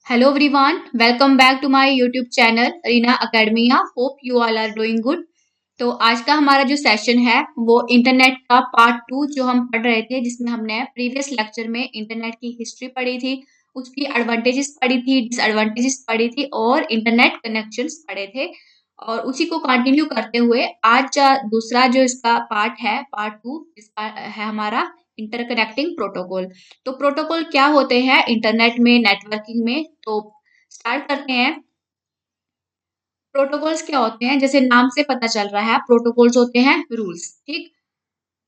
Hello everyone, welcome back to my YouTube channel Reena Academia. Hope you all are doing good. तो आज का हमारा जो सेशन है वो इंटरनेट का पार्ट 2 जो हम पढ़ रहे थे, जिसमें हमने प्रीवियस लेक्चर में इंटरनेट की हिस्ट्री पढ़ी थी, उसकी एडवांटेजेस पढ़ी थी, डिसएडवांटेजेस पढ़ी थी और इंटरनेट कनेक्शंस पढ़े थे. और उसी को कंटिन्यू करते हुए आज दूसरा जो इसका पार्ट है, पार्ट 2, इसका है हमारा इंटरकनेक्टिंग प्रोटोकॉल. तो प्रोटोकॉल क्या होते हैं इंटरनेट में, नेटवर्किंग में? तो स्टार्ट करते हैं. प्रोटोकॉल्स क्या होते हैं? जैसे नाम से पता चल रहा है, प्रोटोकॉल्स होते हैं रूल्स. ठीक.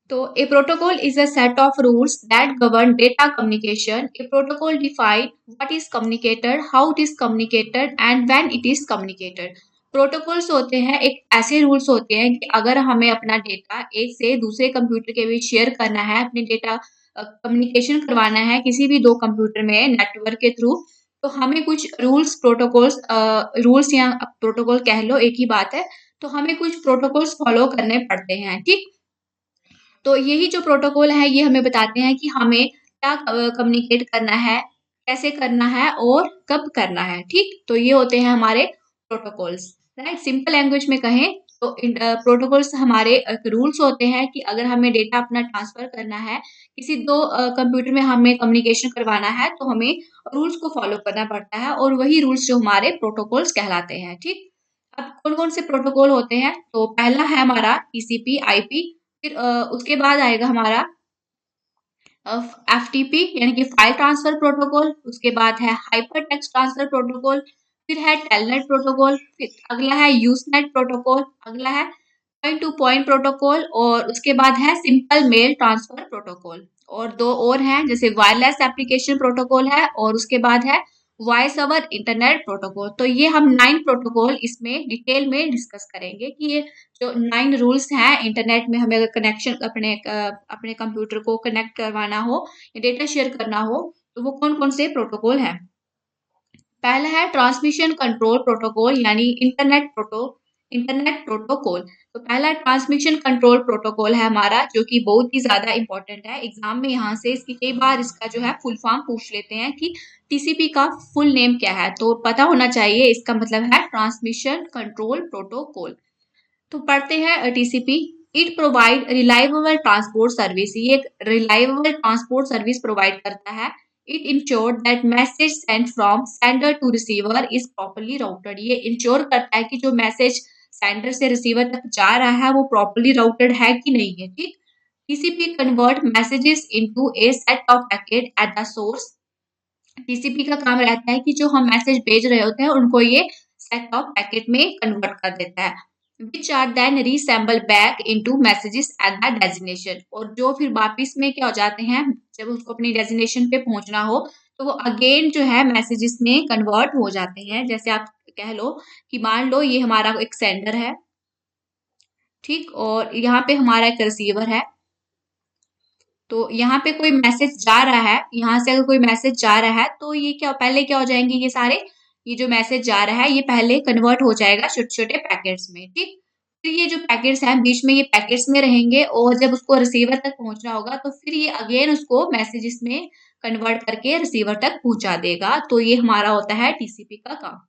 तो a protocol is a set of rules that govern data communication. A protocol define what is communicated, how it is communicated and when it is communicated. Protocols होते हैं, एक ऐसे रूल्स होते हैं कि अगर हमें अपना डेटा एक से दूसरे कंप्यूटर के बीच शेयर करना है, अपने डेटा कम्युनिकेशन करवाना है किसी भी दो कंप्यूटर में नेटवर्क के थ्रू, तो हमें कुछ रूल्स या प्रोटोकॉल कह लो, एक ही बात है. तो हमें कुछ प्रोटोकॉल्स फॉलो करने पड़ते हैं. ठीक. तो यही जो प्रोटोकॉल है ये हमें बताते हैं कि हमें क्या कम्युनिकेट करना है, कैसे करना है और कब करना है. ठीक. तो ये होते हैं हमारे प्रोटोकॉल्स. राइट. सिंपल लैंग्वेज में कहें तो प्रोटोकॉल्स हमारे रूल्स होते हैं कि अगर हमें डेटा अपना ट्रांसफर करना है, किसी दो कंप्यूटर में हमें कम्युनिकेशन करवाना है, तो हमें रूल्स को फॉलो करना पड़ता है और वही रूल्स जो हमारे प्रोटोकॉल्स कहलाते हैं. ठीक. अब कौन कौन से प्रोटोकॉल होते हैं? तो पहला है हमारा टीसीपी आईपी. फिर उसके बाद आएगा हमारा एफटीपी यानी कि फाइल ट्रांसफर प्रोटोकॉल. उसके बाद है हाइपर टेक्स्ट ट्रांसफर प्रोटोकॉल. फिर है टेलनेट प्रोटोकॉल. फिर अगला है यूजनेट प्रोटोकॉल. अगला है पॉइंट टू पॉइंट प्रोटोकॉल और उसके बाद है सिंपल मेल ट्रांसफर प्रोटोकॉल. और दो और हैं, जैसे वायरलेस एप्लीकेशन प्रोटोकॉल है और उसके बाद है वॉइस ओवर इंटरनेट प्रोटोकॉल. तो ये हम 9 प्रोटोकॉल इसमें डिटेल में डिस्कस करेंगे कि ये जो 9 रूल्स हैं इंटरनेट में, हमें अगर कनेक्शन अपने कंप्यूटर को कनेक्ट करवाना हो या डेटा शेयर करना हो, तो वो कौन कौन से प्रोटोकॉल हैं. पहला है ट्रांसमिशन कंट्रोल प्रोटोकॉल यानी इंटरनेट प्रोटोकॉल. तो पहला ट्रांसमिशन कंट्रोल प्रोटोकॉल है हमारा, जो कि बहुत ही ज्यादा इंपॉर्टेंट है. एग्जाम में यहाँ से इसकी कई बार इसका जो है फुल फॉर्म पूछ लेते हैं कि टीसीपी का फुल नेम क्या है, तो पता होना चाहिए. इसका मतलब है ट्रांसमिशन कंट्रोल प्रोटोकॉल. तो पढ़ते हैं TCP. It provide reliable transport service. ये एक रिलायबल ट्रांसपोर्ट सर्विस प्रोवाइड करता है. It ensure that message send from sender to receiver is properly routed. ये इंश्योर करता है कि जो मैसेज सेंडर से रिसीवर तक जा रहा है वो प्रॉपरली राउटेड है कि नहीं है. ठीक. TCP convert messages into A set of packet at the source. TCP का काम रहता है कि जो हम मैसेज भेज रहे होते हैं उनको ये सेट ऑफ पैकेट में कन्वर्ट कर देता है, which are then reassemble back into messages at the destination. और जो फिर वापिस में क्या हो जाते हैं, जब उसको अपनी डेजिनेशन पे पहुंचना हो तो वो अगेन जो है मैसेजेस में कन्वर्ट हो जाते हैं. जैसे आप कह लो कि मान लो ये हमारा एक सेंडर है. ठीक. और यहाँ पे हमारा एक रिसीवर है. तो यहाँ पे कोई मैसेज जा रहा है, यहाँ से अगर कोई मैसेज जा रहा है तो ये क्या पहले क्या हो जाएंगे, ये सारे ये जो मैसेज जा रहा है ये पहले कन्वर्ट हो जाएगा छोटे छोटे पैकेट्स में. ठीक. फिर ये जो पैकेट्स हैं बीच में ये पैकेट्स में रहेंगे और जब उसको रिसीवर तक पहुंचना होगा तो फिर ये अगेन उसको मैसेजेस में कन्वर्ट करके रिसीवर तक पहुंचा देगा. तो ये हमारा होता है टीसीपी का काम.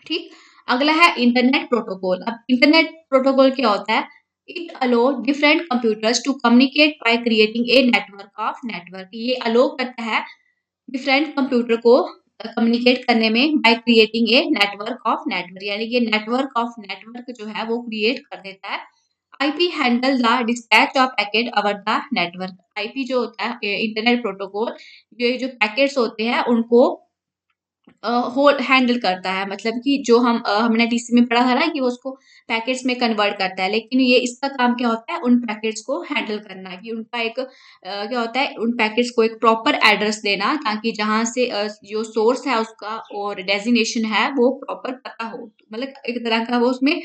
ठीक. अगला है इंटरनेट प्रोटोकॉल. अब इंटरनेट प्रोटोकॉल क्या होता है? It allow different computers to communicate by creating a network of network. ये अलो करता है डिफरेंट कंप्यूटर को कम्युनिकेट करने में bye creating a network of network, यानी कि नेटवर्क ऑफ नेटवर्क जो है वो क्रिएट कर देता है. IP handle the dispatch of packet over the network. IP जो होता है इंटरनेट प्रोटोकॉल, ये जो पैकेट्स होते हैं उनको होल हैंडल करता है. मतलब कि जो हमने टीसी में पढ़ा था ना कि वो उसको पैकेट्स में कन्वर्ट करता है, लेकिन ये इसका काम क्या होता है, उन पैकेट्स को हैंडल करना, कि उनका एक क्या होता है, उन पैकेट्स को एक प्रॉपर एड्रेस देना ताकि जहाँ से जो सोर्स है उसका और डेजिनेशन है वो प्रॉपर पता हो. मतलब एक तरह का वो उसमें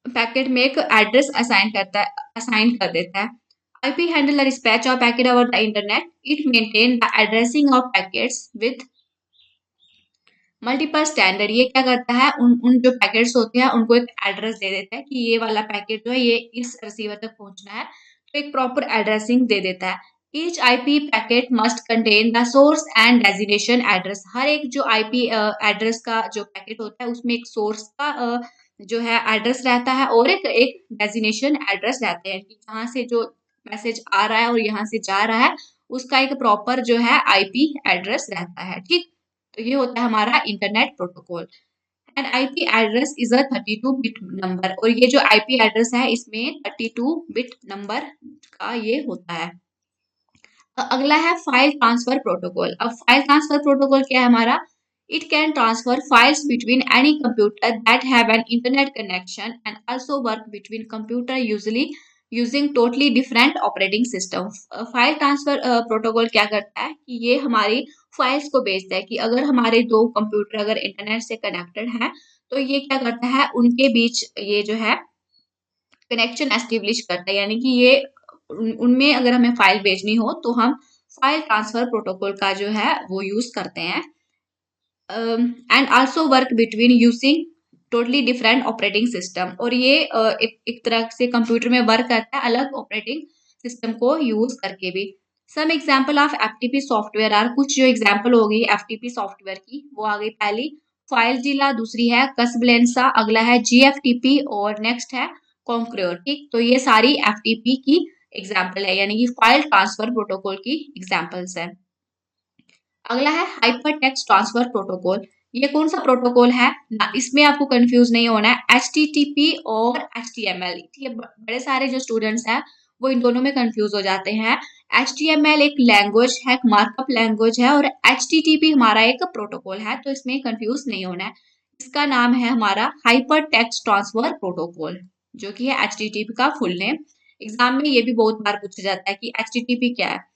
पैकेट में एक एड्रेस असाइन कर देता है. IP handle the dispatch of packet over the internet. It maintain the addressing of packets with multiple standard. ये क्या करता है, उन उन जो पैकेट्स होते हैं उनको एक एड्रेस दे देता है कि ये वाला पैकेट जो है ये इस रिसीवर तक पहुंचना है, तो एक प्रॉपर एड्रेसिंग दे देता है. Each IP packet must contain the source and designation address. हर एक जो आईपी एड्रेस का जो पैकेट होता है उसमें एक सोर्स का जो है एड्रेस रहता है और एक एक डेजिग्नेशन एड्रेस रहते हैं कि जहाँ से जो मैसेज आ रहा है और यहाँ से जा रहा है उसका एक प्रॉपर जो है आईपी एड्रेस रहता है। ठीक, तो ये होता है हमारा internet protocol. And IP address is a 32 bit number, और ये जो आईपी एड्रेस है इसमें 32 बिट नंबर का ये होता है। अगला है फाइल ट्रांसफर प्रोटोकॉल। अब फाइल ट्रांसफर प्रोटोकॉल क्या है हमारा? It can transfer files between any computer that have an internet connection and also work between computer usually using totally different operating system. File transfer protocol क्या करता है कि ये हमारी फाइल्स को भेजता है कि अगर हमारे दो कंप्यूटर अगर इंटरनेट से कनेक्टेड हैं तो ये क्या करता है उनके बीच ये जो है कनेक्शन एस्टेब्लिश करता है, यानी कि ये उनमें अगर हमें फाइल भेजनी हो तो हम फाइल ट्रांसफर प्रोटोकॉल का जो है वो यूज करते हैं। And also work between using totally different operating system, और ये एक तरह से कंप्यूटर में वर्क करता है अलग ऑपरेटिंग सिस्टम को यूज करके भी। Some example of FTP software are, कुछ जो एग्जांपल हो गई एफटीपी सॉफ्टवेयर की वो आ गई। पहली फाइलजीला, दूसरी है कसब्लेंसा, अगला है जीएफटीपी और नेक्स्ट है कॉन्क्योर। ठीक, तो ये सारी एफटीपी की एग्जाम्पल है, यानी कि फाइल ट्रांसफर प्रोटोकॉल की एग्जाम्पल्स है। अगला है हाइपर टेक्स्ट ट्रांसफर प्रोटोकॉल। ये कौन सा प्रोटोकॉल है ना, इसमें आपको कंफ्यूज नहीं होना है। HTTP और HTML, ठीक है, बड़े सारे जो स्टूडेंट्स हैं वो इन दोनों में कंफ्यूज हो जाते हैं। HTML एक लैंग्वेज है, एक मार्कअप लैंग्वेज है, और HTTP हमारा एक प्रोटोकॉल है, तो इसमें कंफ्यूज नहीं होना है। इसका नाम है हमारा हाइपर टेक्स्ट ट्रांसफर प्रोटोकॉल, जो कि है HTTP का फुल नेम। एग्जाम में ये भी बहुत बार पूछा जाता है कि HTTP क्या है।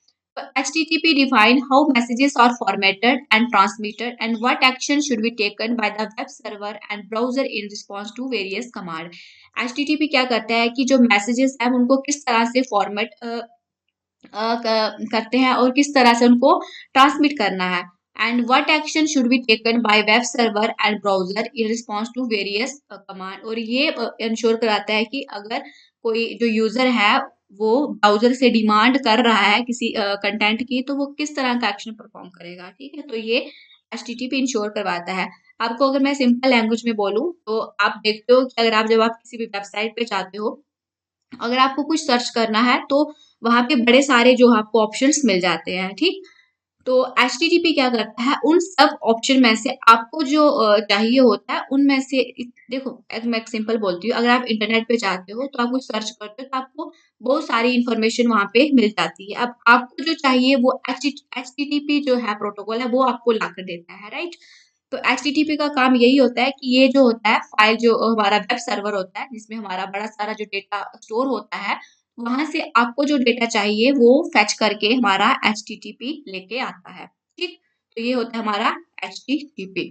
HTTP define how messages are formatted and transmitted and what action should be taken by the web server and browser in response to various command। HTTP क्या करता है कि जो मैसेजेस हैं उनको किस तरह से फॉर्मेट करते हैं और किस तरह से उनको ट्रांसमिट करना है। And what action should be taken by web server and browser in response to various command, और ये इंश्योर कराता है कि अगर कोई जो यूजर है वो ब्राउजर से डिमांड कर रहा है किसी कंटेंट की तो वो किस तरह का एक्शन परफॉर्म करेगा। ठीक है, तो ये HTTP इंश्योर करवाता है। आपको अगर मैं सिंपल लैंग्वेज में बोलूँ तो आप देखते हो कि अगर आप जब आप किसी भी वेबसाइट पे जाते हो, अगर आपको कुछ सर्च करना है तो वहां पे बड़े सारे जो आपको ऑप्शंस मिल जाते हैं। ठीक, तो HTTP क्या करता है उन सब ऑप्शन में से आपको जो चाहिए होता है उनमें से देखो मैं एक सिंपल बोलती हूँ, अगर आप इंटरनेट पे जाते हो तो आप कुछ सर्च करते हो तो आपको बहुत सारी इंफॉर्मेशन वहां पे मिल जाती है। अब आपको जो चाहिए वो HTTP जो है प्रोटोकॉल है वो आपको ला कर देता है, राइट। तो HTTP का काम यही होता है कि ये जो होता है फाइल जो हमारा वेब सर्वर होता है जिसमें हमारा बड़ा सारा जो डेटा स्टोर होता है, वहां से आपको जो डेटा चाहिए वो फेच करके हमारा HTTP लेके आता है। ठीक, तो ये होता है हमारा HTTP।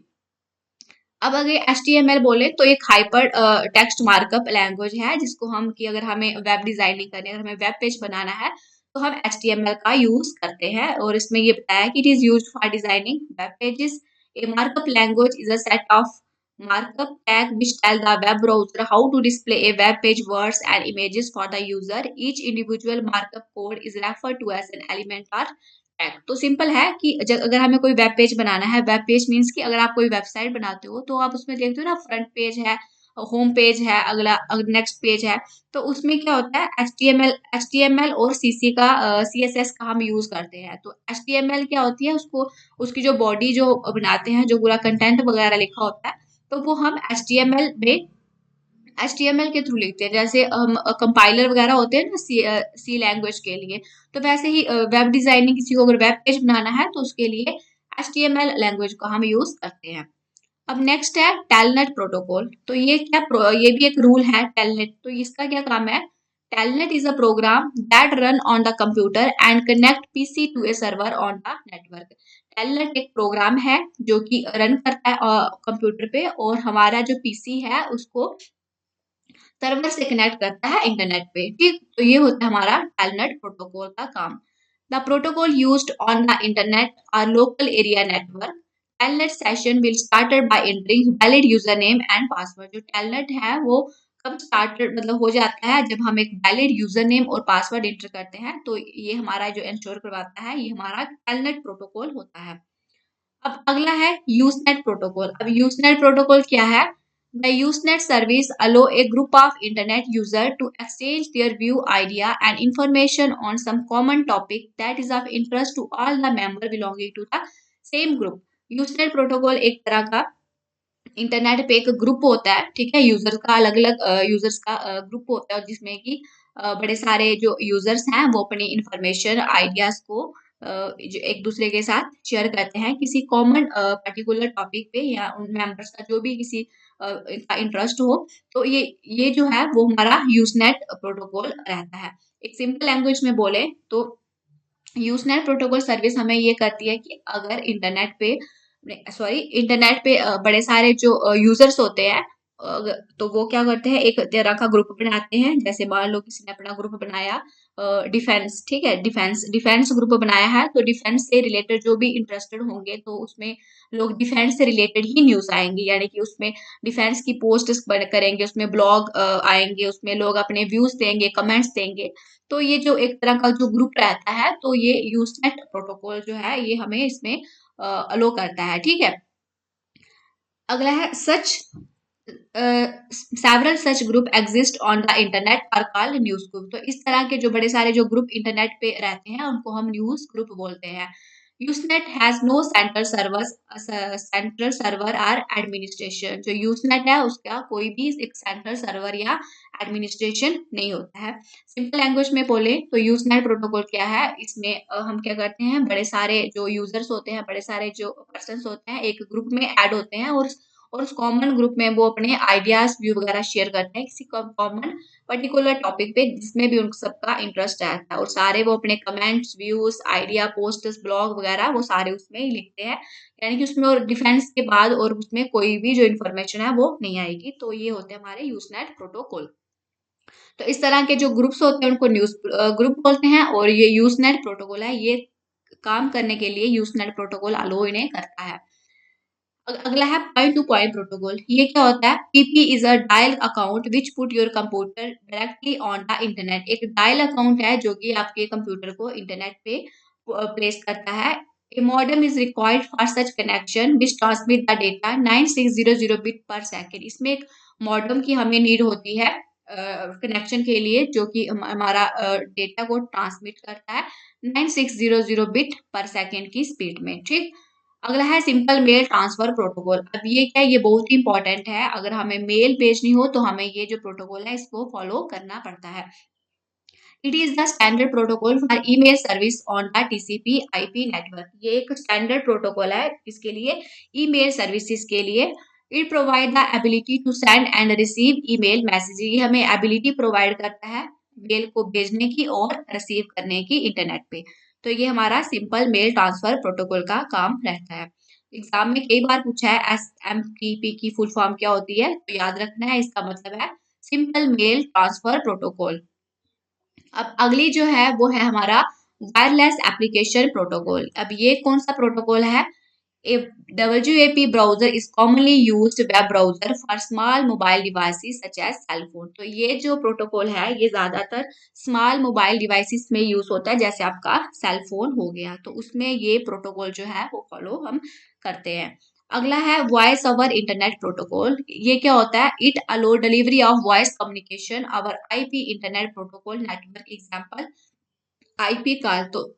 अब अगर HTML बोले तो एक हाइपर टेक्स्ट मार्कअप लैंग्वेज है जिसको हम कि अगर हमें वेब डिजाइनिंग करनी है, अगर हमें वेब पेज बनाना है तो हम HTML का यूज करते हैं, और इसमें ये बताया कि it is used for designing web pages. A markup language is a set of markup tag which tell the web browser how to display a web page words and images for the user. Each individual markup code is referred to as an element or tag। तो simple है कि अगर हमें कोई web page बनाना है, web page means कि अगर आप कोई वेबसाइट बनाते हो तो आप उसमें देखते हो ना फ्रंट पेज है, होम पेज है, अगला नेक्स्ट पेज है, तो उसमें क्या होता है HTML और CC का CSS का हम यूज करते हैं। तो HTML क्या होती है, उसको उसकी जो बॉडी जो बनाते हैं, जो पूरा कंटेंट वगैरह लिखा होता है तो वो हम HTML के थ्रू लिखते हैं। जैसे हम कंपाइलर वगैरह होते हैं ना सी लैंग्वेज के लिए, तो वैसे ही वेब डिजाइनिंग किसी को अगर वेब पेज बनाना है तो उसके लिए HTML लैंग्वेज को हम यूज करते हैं। अब नेक्स्ट है टेलनेट प्रोटोकॉल। तो ये भी एक रूल है टेलनेट। तो इसका क्या काम है? Telnet is a program that run on the computer and connect PC to a server on the network. Telnet एक प्रोग्राम है जो कि रन करता है कंप्यूटर पे, और हमारा जो पीसी है उसको सर्वर से कनेक्ट करता है इंटरनेट पे। ठीक, तो ये होता है हमारा टेलनेट प्रोटोकॉल का काम। The protocol used on the internet or local area network. Telnet session will started by entering valid user name and password. जो टेलनेट है वो कब स्टार्टेड मतलब हो जाता है, जब हम एक वैलिड यूजर नेम और पासवर्ड एंटर करते हैं, तो ये हमारा जो इंश्योर करवाता है, ये हमारा टेलनेट प्रोटोकॉल होता है। अब अगला है यूजनेट प्रोटोकॉल। अब यूजनेट प्रोटोकॉल क्या है? The Usenet service allow a group of internet user to exchange their view, idea and information on some common topic that is of interest to all the member belonging to the same group. Usenet protocol एक तरह का internet पे एक group होता है, ठीक है, users का अलग अलग यूजर्स का ग्रुप होता है, जिसमें कि बड़े सारे जो यूजर्स हैं वो अपनी इंफॉर्मेशन आइडियाज को जो एक दूसरे के साथ शेयर करते हैं किसी कॉमन पर्टिकुलर टॉपिक पे, या उन मेंबर्स का जो भी किसी इनका इंटरेस्ट हो। तो ये जो है वो हमारा यूजनेट प्रोटोकॉल रहता है। एक सिंपल लैंग्वेज में बोले तो यूजनेट प्रोटोकॉल सर्विस हमें ये करती है कि अगर इंटरनेट पे बड़े सारे जो यूजर्स होते हैं, तो वो क्या करते हैं, एक तरह का ग्रुप बनाते हैं। जैसे मान लो किसी ने अपना ग्रुप बनाया डिफेंस, ठीक है, डिफेंस डिफेंस ग्रुप बनाया है, तो डिफेंस से रिलेटेड जो भी इंटरेस्टेड होंगे, तो उसमें लोग डिफेंस से रिलेटेड ही न्यूज आएंगी, यानी कि उसमें डिफेंस की पोस्ट करेंगे, उसमें ब्लॉग आएंगे, उसमें लोग अपने व्यूज देंगे, कमेंट्स देंगे। तो ये जो एक तरह का जो ग्रुप रहता है, तो ये यूजनेट प्रोटोकॉल जो है ये हमें इसमें अलो करता है, ठीक है। अगला है such several such group exist on the internet are called news group. तो इस तरह के जो बड़े सारे जो ग्रुप इंटरनेट पे रहते हैं उनको हम न्यूज ग्रुप बोलते हैं। Usenet has no central server or administration. जो यूजनेट है उसका कोई भी एक सेंट्रल सर्वर या एडमिनिस्ट्रेशन नहीं होता है। सिंपल लैंग्वेज में बोले तो यूजनेट प्रोटोकॉल क्या है, इसमें हम क्या करते हैं, बड़े सारे जो यूजर्स होते हैं, बड़े सारे जो पर्सन होते हैं, एक ग्रुप में ऐड होते हैं, और उस कॉमन ग्रुप में वो अपने आइडियाज व्यू वगैरह शेयर करते हैं किसी कॉमन पर्टिकुलर टॉपिक पे जिसमें भी उन सबका इंटरेस्ट रहता है, और सारे वो अपने comments, views, idea, posters, blog वगैरह वो सारे उसमें ही लिखते हैं। यानी कि उसमें और डिफेंस के बाद और उसमें कोई भी जो इन्फॉर्मेशन है वो नहीं आएगी। तो ये होते हैं हमारे यूजनेट प्रोटोकॉल। तो इस तरह के जो ग्रुप्स होते हैं उनको न्यूज ग्रुप बोलते हैं, और ये यूजनेट प्रोटोकॉल है, ये काम करने के लिए यूजनेट प्रोटोकॉल अलो इन्हें करता है। अगला है पॉइंट टू पॉइंट प्रोटोकॉल। ये क्या होता है? PP is a dial account which put your computer directly on the internet. एक डायल अकाउंट है जो कि आपके कंप्यूटर को इंटरनेट पे प्लेस करता है। A modem is required for such connection which transmit the data 9600 bit per second. इसमें एक मॉडेम की हमें नीड होती है कनेक्शन के लिए, जो कि हमारा डेटा को ट्रांसमिट करता है 9600 बिट पर सेकेंड की स्पीड में, ठीक। अगला है सिंपल मेल ट्रांसफर प्रोटोकॉल। अब ये क्या है, ये बहुत ही इंपॉर्टेंट है। अगर हमें मेल भेजनी हो तो हमें ये जो प्रोटोकॉल है इसको फॉलो करना पड़ता है। It is the standard protocol for email service on the TCP IP network. ये एक स्टैंडर्ड प्रोटोकॉल है इसके लिए, ईमेल सर्विसेज के लिए। It provide the ability to send and receive email message. ये हमें एबिलिटी प्रोवाइड करता है मेल को भेजने की और रिसीव करने की इंटरनेट पे। तो ये हमारा सिंपल मेल ट्रांसफर प्रोटोकॉल का काम रहता है। एग्जाम में कई बार पूछा है एसएमटीपी की फुल फॉर्म क्या होती है, तो याद रखना है, इसका मतलब है सिंपल मेल ट्रांसफर प्रोटोकॉल। अब अगली जो है वो है हमारा वायरलेस एप्लीकेशन प्रोटोकॉल। अब ये कौन सा प्रोटोकॉल है? A WAP browser is commonly used web browser for small mobile devices such as cell phone। तो ये जो प्रोटोकॉल है ये ज्यादातर स्मॉल मोबाइल डिवाइसेस में यूज होता है, जैसे आपका सेल फोन हो गया, तो उसमें ये प्रोटोकॉल जो है वो फॉलो हम करते हैं। अगला है वॉइस ओवर इंटरनेट प्रोटोकॉल। ये क्या होता है? It allow delivery of voice communication over IP internet protocol network, example IP call. तो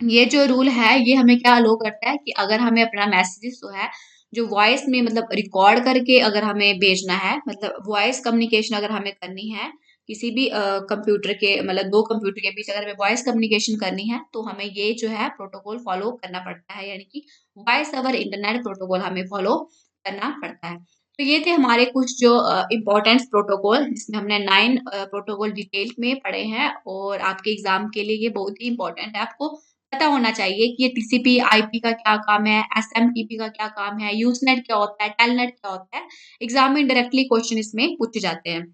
ये जो रूल है ये हमें क्या अलो करता है कि अगर हमें अपना मैसेजेस जो है जो वॉइस में मतलब रिकॉर्ड करके अगर हमें भेजना है, मतलब वॉइस कम्युनिकेशन अगर हमें करनी है किसी भी कंप्यूटर के, मतलब दो कंप्यूटर के बीच अगर हमें वॉइस कम्युनिकेशन करनी है, तो हमें ये जो है प्रोटोकॉल फॉलो करना पड़ता है, यानी कि वॉइस ओवर इंटरनेट प्रोटोकॉल हमें फॉलो करना पड़ता है। तो ये थे हमारे कुछ जो इम्पोर्टेंट प्रोटोकॉल, जिसमें हमने 9 प्रोटोकॉल डिटेल में पढ़े हैं, और आपके एग्जाम के लिए ये बहुत ही इंपॉर्टेंट है। आपको पता होना चाहिए कि ये टीसीपी आईपी का क्या काम है, एसएमटीपी का क्या काम है, यूजनेट क्या होता है, टेलनेट क्या होता है। एग्जाम में डायरेक्टली क्वेश्चन इसमें पूछे जाते हैं।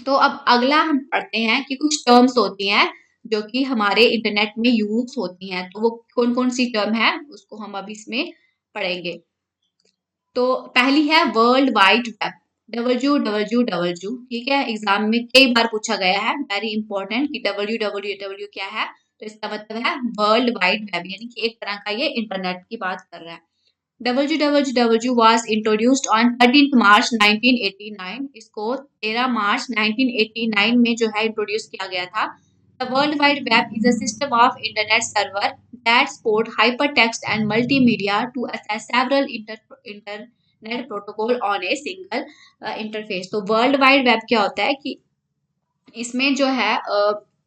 तो अब अगला हम पढ़ते हैं कि कुछ टर्म्स होती हैं जो कि हमारे इंटरनेट में यूज होती हैं, तो वो कौन कौन सी टर्म है उसको हम अब इसमें पढ़ेंगे। तो पहली है वर्ल्ड वाइड वेब। www, ठीक है, एग्जाम में कई बार पूछा गया है, वेरी इंपॉर्टेंट कि www क्या है। तो इसका मतलब है वर्ल्ड वाइड वेब, यानी कि एक तरह का ये इंटरनेट की बात कर रहा है। www was introduced on 13th March 1989। इसको 13 मार्च 1989 में जो है इंट्रोड्यूस किया गया था। The World Wide Web is a system of internet server that support hypertext and multimedia to access several internet protocol on a single interface। तो world wide web क्या होता है कि इसमें जो है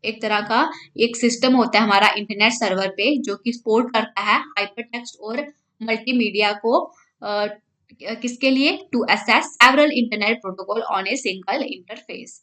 एक तरह का एक सिस्टम होता है हमारा इंटरनेट सर्वर पे, जो कि सपोर्ट करता है हाइपरटेक्स्ट और मल्टीमीडिया को किसके लिए, to access several internet protocol on a single interface.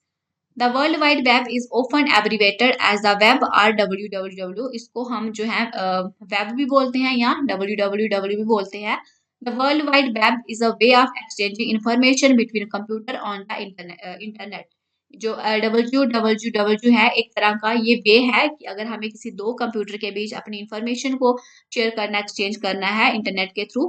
The world wide web is often abbreviated as the web or www। इसको हम जो है वेब भी बोलते हैं या www भी बोलते हैं। The world wide web is a way of exchanging information between computer on the internet. जो www है एक तरह का ये वे है कि अगर हमें किसी दो कंप्यूटर के बीच अपनी इंफॉर्मेशन को शेयर करना, एक्सचेंज करना है इंटरनेट के थ्रू,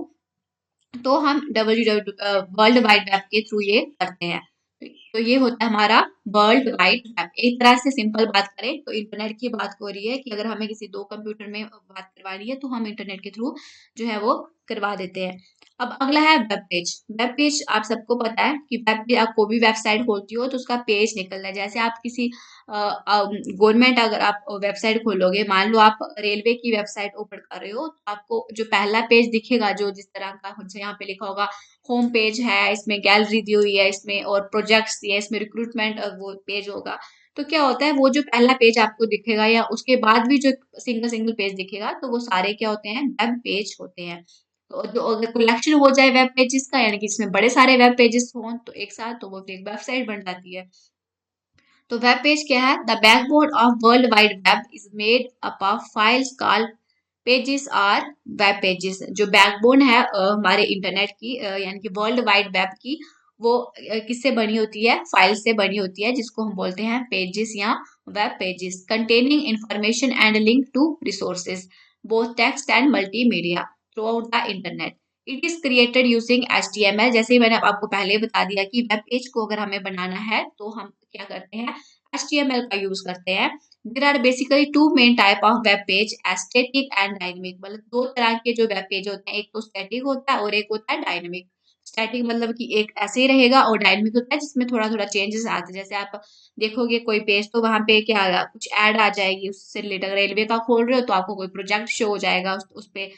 तो हम वर्ल्ड वाइड वेब के थ्रू ये करते हैं। तो ये होता है हमारा वर्ल्ड वाइड वेब। एक तरह से सिंपल बात करें तो इंटरनेट की बात हो रही है कि अगर हमें किसी दो कंप्यूटर में बात करवानी है तो हम इंटरनेट के थ्रू जो है वो करवा देते हैं। अब अगला है वेब पेज। वेब पेज आप सबको पता है कि वेब पेज, आप कोई भी वेबसाइट खोलती हो तो उसका पेज निकलता है। जैसे आप किसी गवर्नमेंट, अगर आप वेबसाइट खोलोगे, मान लो आप रेलवे की वेबसाइट ओपन कर रहे हो, तो आपको जो पहला पेज दिखेगा जो जिस तरह का, यहाँ पे लिखा होगा होम पेज है, इसमें गैलरी दी हुई है, इसमें और प्रोजेक्ट्स दिए, इसमें रिक्रूटमेंट वो पेज होगा। तो क्या होता है, वो जो पहला पेज आपको दिखेगा या उसके बाद भी जो सिंगल सिंगल पेज दिखेगा, तो वो सारे क्या होते हैं, वेब पेज होते हैं। तो जो अगर कलेक्शन हो जाए वेब पेजेस का, यानी कि इसमें बड़े सारे वेब पेजेस हों तो एक साथ, तो वो फिर एक वेबसाइट बन जाती है। तो वेब पेज क्या है, the backbone of world wide web is made up of files called pages or web pages. जो बैकबोन है हमारे इंटरनेट की, यानी कि वर्ल्ड वाइड वेब की, वो किससे बनी होती है, फाइल से बनी होती है, जिसको हम बोलते हैं पेजेस या web pages, containing information and link to resources both text and multimedia throughout the internet. It is created using HTML। जैसे ही मैंने आपको पहले बता दिया कि वेब पेज को अगर हमें बनाना है तो हम क्या करते हैं, HTML का यूज करते हैं। There are basically two main type of web page, static and dynamic। मतलब दो तरह के जो वेब पेज होते हैं, एक तो स्टैटिक होता है और एक होता है डायनेमिक। स्टैटिक मतलब कि एक ऐसे ही रहेगा, और डायनेमिक होता है जिसमें थोड़ा थोड़ा चेंजेस आते हैं। जैसे आप देखोगे कोई पेज तो वहां पे क्या आएगा, कुछ ऐड आ जाएगी उससे रिलेटेड। रेलवे का खोल रहे हो तो आपको कोई प्रोजेक्ट शो हो जाएगा उस पे,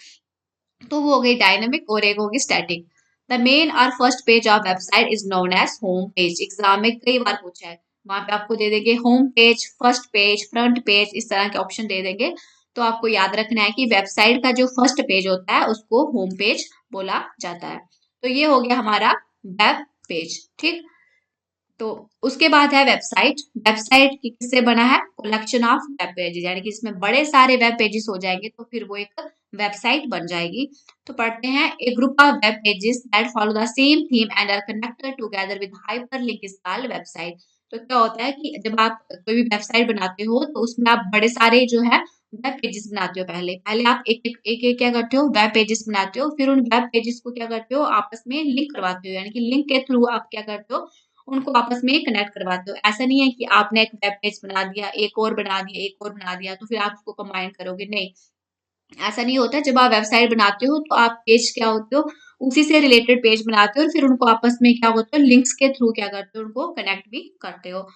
तो वो हो गई डायनेमिक और एक होगी स्टैटिक। द मेन और first page of website is known age home page. Exam में कई बार पूछा है, वहां पे आपको दे देंगे home page, first page, front page, इस तरह के ऑप्शन दे देंगे। तो आपको याद रखना है कि वेबसाइट का जो फर्स्ट पेज होता है उसको होम पेज बोला जाता है। तो ये हो गया हमारा वेब पेज, ठीक। तो उसके बाद है वेबसाइट। वेबसाइट किससे बना है, कलेक्शन ऑफ वेब पेजेस, यानी कि इसमें बड़े सारे वेब पेजेस हो जाएंगे तो फिर वो एक वेबसाइट बन जाएगी। तो पढ़ते हैं, a group of web pages that follow the same theme and are connected together with hyperlink is called website. तो क्या होता है कि जब आप कोई भी वेबसाइट बनाते हो तो उसमें आप बड़े सारे जो है वेब पेजेस बनाते हो। पहले पहले आप एक क्या करते हो, वेब पेजेस बनाते हो, फिर उन वेब पेजेस को क्या करते हो, आपस में लिंक करवाते हो, यानी कि लिंक के थ्रू आप क्या करते हो, उनको आपस में कनेक्ट करवाते हो। ऐसा नहीं है कि आपने एक वेब पेज बना दिया, एक और बना दिया, एक और बना दिया, तो फिर आप उसको कंबाइन करोगे, नहीं, ऐसा नहीं होता। जब आप वेबसाइट बनाते हो तो आप पेज क्या होते हो, उसी से रिलेटेड पेज बनाते हो और फिर उनको आपस में क्या होता है, लिंक्स के थ्रू क्या करते हो, उनको कनेक्ट भी करते हो।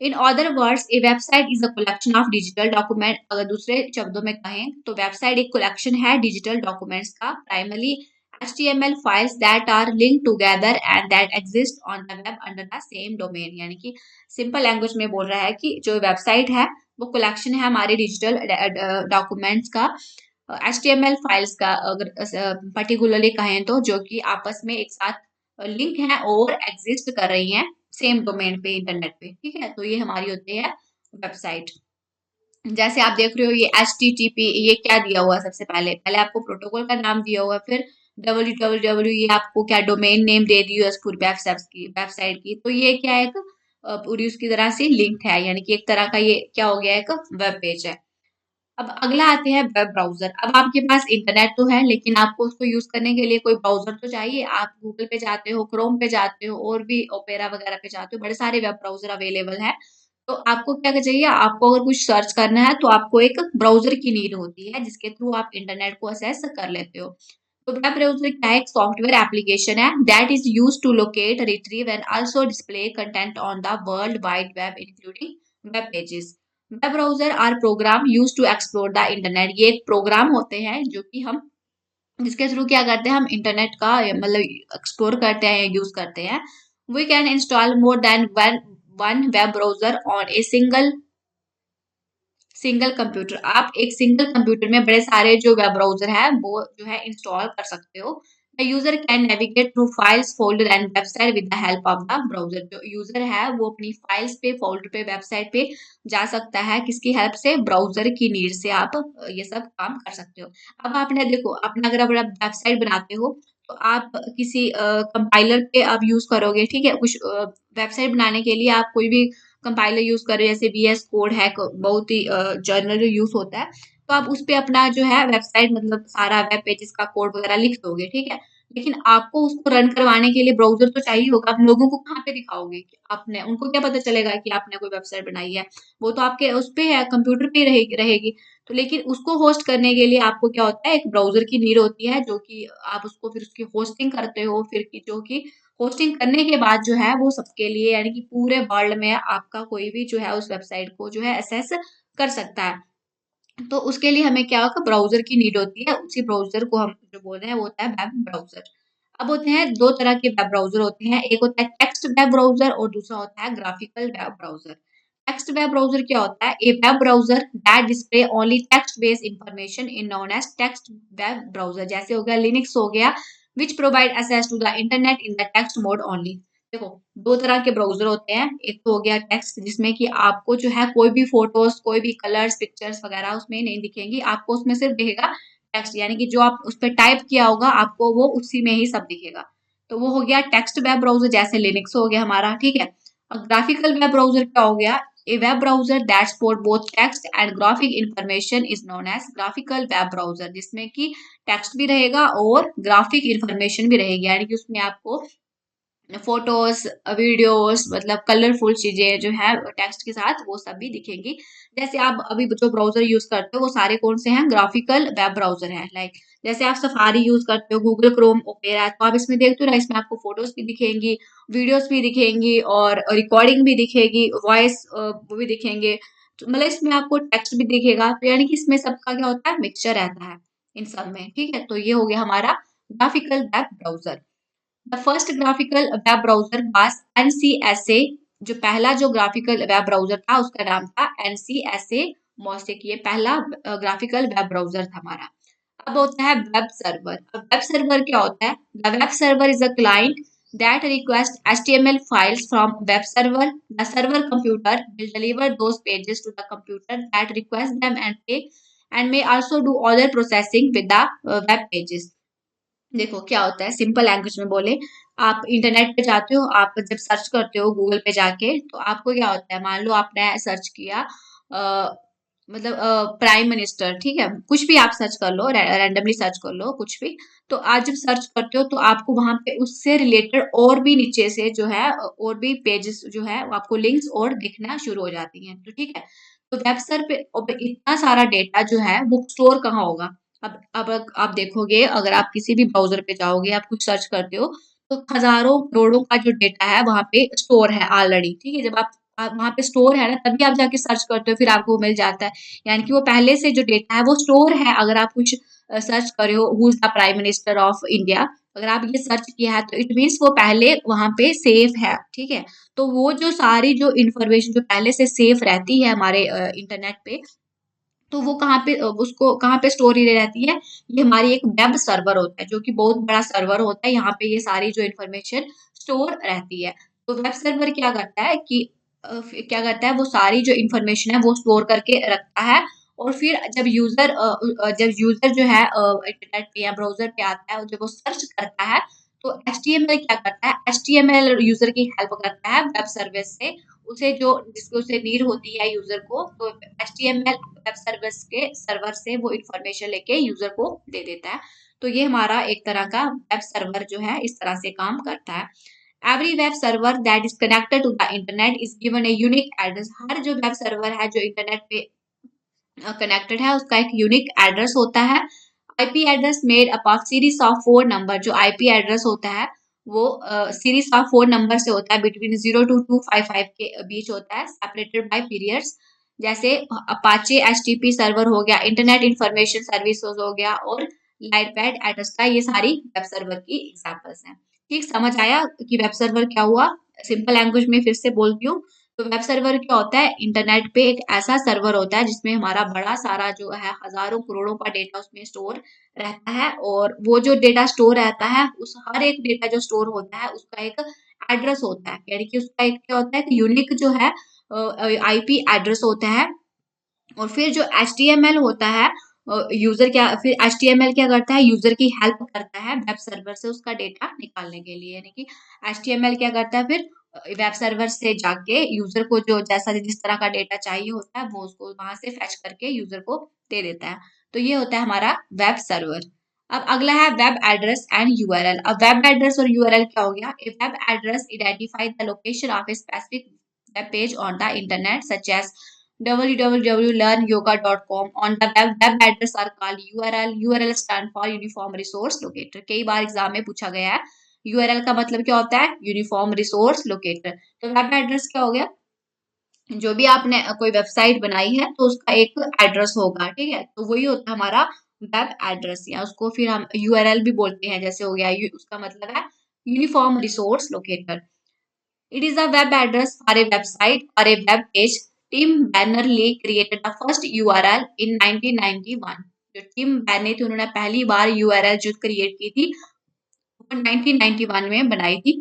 In other words, A website is a collection of digital document. अगर दूसरे शब्दों में कहें तो वेबसाइट एक कलेक्शन है डिजिटल डॉक्यूमेंट्स का, primarily HTML files that are linked together and that exist on the web under the same domain. यानी कि सिंपल लैंग्वेज में बोल रहा है कि जो वेबसाइट है वो कलेक्शन है हमारे डिजिटल डॉक्यूमेंट्स का, HTML फाइल्स का अगर पर्टिकुलरली कहें तो, जो कि आपस में एक साथ लिंक है और एग्जिस्ट कर रही हैं सेम डोमेन पे, इंटरनेट पे, ठीक है। तो ये हमारी होती है वेबसाइट। जैसे आप देख रहे हो ये HTTP, ये क्या दिया हुआ है, सबसे पहले पहले आपको प्रोटोकॉल का नाम दिया हुआ है, फिर www, ये आपको क्या डोमेन नेम दे दी है पूरी वेबसाइट की। तो ये क्या है, एक पूरी उसकी तरह से लिंक है, यानी कि एक तरह का ये क्या हो गया, एक वेब पेज है। अब अगला आते हैं वेब ब्राउज़र। अब आपके पास इंटरनेट तो है, लेकिन आपको उसको यूज़ करने के लिए कोई ब्राउज़र तो चाहिए। आप गूगल पे जाते हो, क्रोम पे जाते हो और भी ओपेरा वगैरह पे जाते हो, बड़े सारे वेब ब्राउज़र अवेलेबल हैं। तो आपको क्या चाहिए, आपको अगर कुछ सर्च करना है तो आपको एक ब्राउज़र की नीड होती है, जिसके थ्रू आप इंटरनेट को एक्सेस कर लेते हो। तो वेब ब्राउज़र क्या है, एक सॉफ्टवेयर एप्लीकेशन है that is used to locate, retrieve and also display content on the world wide web including web pages. Web browser are program used to explore the internet. ये एक programme होते हैं जो कि हम जिसके थ्रू क्या करते हैं, हम इंटरनेट का मतलब एक्सप्लोर करते हैं या यूज़ करते हैं। We can install more than one one web browser on a single computer. आप एक सिंगल कंप्यूटर में बड़े सारे जो वेब ब्राउज़र है वो जो है इंस्टॉल कर सकते हो। The user can navigate through files, folder and website with the help of the browser. जो यूज़र है वो अपनी फाइल्स पे, फोल्डर पे, वेबसाइट पे जा सकता है, किसकी हेल्प से, ब्राउज़र की नीड से आप ये सब काम कर सकते हो। अब आपने देखो, अपना अगर आप वेबसाइट बनाते हो तो आप किसी कंपाइलर पे आप यूज़ करोगे, ठीक है? कुछ वेबसाइट बनाने के लिए आप कोई भी कंपाइलर यूज़ कर रहे हो, जैसे वीएस कोड है, बहुत ही जनरल यूज़ होता है। तो आप उस पे अपना जो है वेबसाइट मतलब सारा वेब पेजेस का कोड वगैरह लिख दोगे, ठीक है? लेकिन आपको उसको रन करवाने के लिए ब्राउज़र तो चाहिए होगा। आप लोगों को कहाँ पे दिखाओगे कि आपने, उनको क्या पता चलेगा कि आपने कोई वेबसाइट बनाई है? वो तो आपके उस पे है, कंप्यूटर पे रहेगी रहेगी। तो लेकिन उसको होस्ट करने के लिए आपको क्या होता है, एक ब्राउज़र की नीड होती है, जो कि आप उसको फिर उसकी होस्टिंग करते हो, फिर की जो कि होस्टिंग करने के बाद जो है वो सबके लिए, यानी कि पूरे वर्ल्ड में आपका कोई भी जो है उस वेबसाइट को जो है एक्सेस कर सकता है। तो उसके लिए हमें क्या होगा, ब्राउज़र की नीड होती है। उसी ब्राउज़र को हम जो बोल रहे हैं वो होता है वेब ब्राउज़र। अब होते हैं 2 तरह के वेब ब्राउज़र होते हैं। एक होता है टेक्स्ट वेब ब्राउज़र और दूसरा होता है graphical web browser. Text web browser क्या होता है? A web browser that display only text based information in known as text web browser. जैसे हो गया लिनक्स हो गया, which provide access to the internet in the text mode only. देखो, 2 तरह के ब्राउज़र होते हैं। एक तो हो गया टेक्स्ट, जिसमें कि आपको जो है कोई भी फ़ोटोज़, कोई भी कलर्स, पिक्चर्स वगैरह उसमें नहीं दिखेंगी। आपको उसमें सिर्फ़ दिखेगा टेक्स्ट, यानी कि जो आप उस पे टाइप किया होगा आपको वो उसी में ही सब दिखेगा। तो वो हो गया टेक्स्ट वेब ब्राउज़र, जैसे लिनक्स हो गया हमारा, ठीक है? अब ग्राफिकल वेब ब्राउज़र क्या हो गया? A web browser that support both text and graphic information is known as graphical web browser, जिसमें कि टेक्स्ट भी रहेगा और ग्राफिक इन्फॉर्मेशन भी रहेगी, यानी कि उसमें आपको फोटोज, वीडियोस, मतलब कलरफुल चीजें जो है टेक्स्ट के साथ वो सब भी दिखेंगी। जैसे आप अभी जो ब्राउजर यूज करते हो वो सारे कौन से हैं, ग्राफिकल वेब ब्राउजर हैं। लाइक जैसे आप सफारी यूज करते हो, गूगल क्रोम, ओपेरा, तो आप इसमें देखते हो ना, इसमें आपको फोटोज भी दिखेंगी, वीडियोस भी दिखेंगी और रिकॉर्डिंग भी दिखेगी, वॉइस वो भी दिखेंगे। तो मतलब इसमें आपको टेक्स्ट भी दिखेगा, तो यानी कि इसमें सबका क्या होता है, मिक्सचर रहता है इन सब में, ठीक है? तो ये हो गया हमारा graphical web browser. The first graphical web browser was NCSA. जो पहला जो ग्राफिकल वेब ब्राउजर था उसका नाम था एनसीएसए मॉस्टिक। ये पहला ग्राफिकल वेब ब्राउजर था हमारा। अब होता है वेब सर्वर। अब वेब सर्वर क्या होता है? The web server is a client that request HTML files from web server. The server computer will deliver those pages to the computer that request them and may also do other processing with the web pages. देखो क्या होता है, simple language में बोले, आप internet पे जाते हो, आप जब सर्च करते हो गूगल पे जाके, तो आपको क्या होता है, मान लो आपने सर्च किया मतलब प्राइम मिनिस्टर, ठीक है? कुछ भी आप सर्च कर लो, रैंडमली सर्च कर लो कुछ भी। तो आज जब सर्च करते हो तो आपको वहां पे उससे रिलेटेड और भी नीचे से जो है और भी पेजेस जो है वो आपको लिंक्स और दिखना शुरू हो जाती हैं, तो ठीक है? तो वेबसाइट पे अब इतना सारा डेटा जो है वो स्टोर कहाँ होगा? अब आप देखोगे, अगर आप किसी भी ब्राउज़र पे जाओगे, आप कुछ सर्च करते हो, तो हज़ारों करोड़ों का जो डेटा है वहाँ पे स्टोर है ऑलरेडी, ठीक है? जब आप वहाँ पे स्टोर है ना, तभी आप जाके सर्च करते हो, फिर आपको वो मिल जाता है। यानी कि वो पहले से जो डेटा है वो स्टोर है। अगर आप कुछ सर्च कर रहे हो, who is the prime minister of India, अगर आप ये सर्च किया है तो इट मीन्स वो पहले वहाँ पे सेव है, ठीक है? तो वो जो सारी जो इन्फॉर्मेशन जो पहले से सेव रहती है हमारे इंटरनेट पे, तो वो कहाँ पे उसको कहाँ पे स्टोर ही रहती है? ये हमारी एक वेब सर्वर होता है, जो कि बहुत बड़ा सर्वर होता है। यहाँ पे ये सारी जो इन्फॉर्मेशन स्टोर रहती है। तो वेब सर्वर क्या करता है कि क्या करता है, वो सारी जो इन्फॉर्मेशन है वो स्टोर करके रखता है। और फिर जब यूजर जो है इंटरनेट पे या ब्राउजर पे आता है और जब वो सर्च करता है, तो एचटीएमएल क्या करता है, एचटीएमएल यूजर की हेल्प करता है वेब सर्विस से उसे जिसको उसे नीड होती है यूजर को, तो HTML वेब सर्विस के सर्वर से वो इंफॉर्मेशन लेके यूजर को दे देता है। तो ये हमारा एक तरह का वेब सर्वर जो है इस तरह से काम करता है। Every web server that is connected to the internet is given a unique address. हर जो वेब सर्वर है जो इंटरनेट पे कनेक्टेड है उसका एक यूनिक एड्रेस होता है। IP address made up of series of 4 number. जो आईपी एड्रेस होता है वो सीरीज ऑफ 4 नंबर से होता है, बिटवीन 0 to 255 के बीच होता है, सेपरेटेड बाय पीरियड्स। जैसे अपाचे एचटीटीपी सर्वर हो गया, इंटरनेट इंफॉर्मेशन सर्विसेज हो गया, और लाइटवेट एटस्टा, ये सारी वेब सर्वर की एग्जांपल्स हैं। ठीक, समझ आया कि वेब सर्वर क्या हुआ? सिंपल लैंग्वेज में फिर से बोलती हूँ। तो वेब सर्वर क्या होता है? इंटरनेट पे एक ऐसा सर्वर होता है जिसमें हमारा बड़ा सारा जो है हजारों करोड़ों का डेटा उसमें स्टोर रहता है, और वो जो डेटा स्टोर रहता है उस हर एक डेटा जो स्टोर होता है उसका एक एड्रेस होता है, यानी कि उसका एक क्या होता है कि यूनिक जो है आईपी एड्रेस होता है। और फिर जो HTML होता है, यूजर क्या फिर HTML क्या करता है? यूजर की हेल्प करता है वेब सर्वर से उसका डेटा निकालने के लिए, यानी कि HTML क्या करता है फिर वेब सर्वर से जाके यूजर को जो जैसा जिस तरह का डेटा चाहिए होता है वो उसको वहां से फेच करके यूजर को दे देता है। तो ये होता है हमारा वेब सर्वर। अब अगला है वेब एड्रेस एंड यूआरएल। अब वेब एड्रेस और यूआरएल क्या हो गया? A web address identify the location of a specific web page on the internet such as www.learnyoga.com on the web address are called URL. URL stand for Uniform Resource Locator. कई बार exam में पूछा गया है URL का मतलब क्या होता है? Uniform resource locator. तो वेब एड्रेस क्या हो गया? जो भी आपने कोई वेबसाइट बनाई है तो उसका एक एड्रेस होगा, ठीक है, तो वही होता है हमारा वेब एड्रेस, या उसको फिर हम यूआरएल भी बोलते हैं। जैसे हो गया उसका मतलब है uniform resource locator. It is a web address for a website or a web page. Tim Berners-Lee created the first URL in 1991. जो टिम बैनर थे उन्होंने पहली बार URL जो क्रिएट की थी वो 1991 में बनाई थी।